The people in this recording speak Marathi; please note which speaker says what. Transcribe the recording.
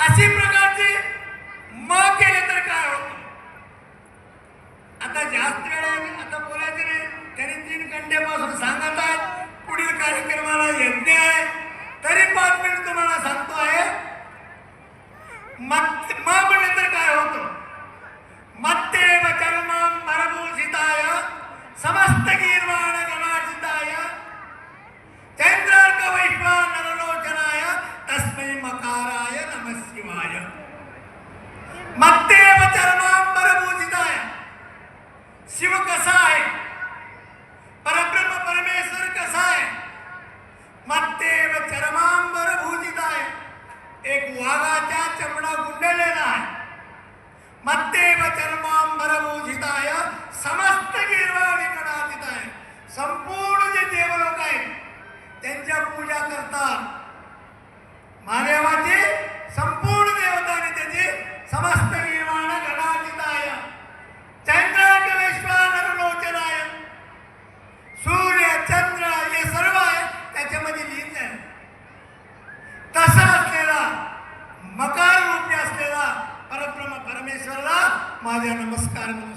Speaker 1: अशी प्रकारचे मग केले तर काय होतं. आता जास्त वेळ आता बोलायचं नाही. त्यांनी 3 घंट्यापासून सांगत आहेत पुढील कार्यक्रमाला यज्ञ आहे. तरी 5 मिनिट तुम्हाला सांगतो आहे. मग म्हणले तर काय होतं. मत्तेव चर्मं परभूषिताय समस्त गीर्वाण गणार्जिताय चैन्द्रार्क वैश्वानरलोचनाय तस्मै मकाराय नमः शिवाय. मत्तेव चर्मं परभूषिताय. शिव कसा आहे, परब्रह्म परमेश्वर कसा आहे. मत्तेव चर्मांबर भूषिताय. एक वाघाचा चमडा गुंडलेला आहे. मत्तेव चर्मांबर भूषिताय समस्त गीर्वाणी गणार्जिताय. संपूर्ण जे देवलोक आहेत त्यांच्या पूजा करतात. महादेवाची संपूर्ण देवताने त्याची समस्त गीर्वाण गणार्जिताय चैन्द्रार्क वैश्वानरलोचनाय. सूर्य चंद्र हे सर्व आहे त्याच्यामध्ये लीन आहे. तसा असलेला मकार रूपी असलेला परब्रह्म परमेश्वराला माझा नमस्कार म्हणून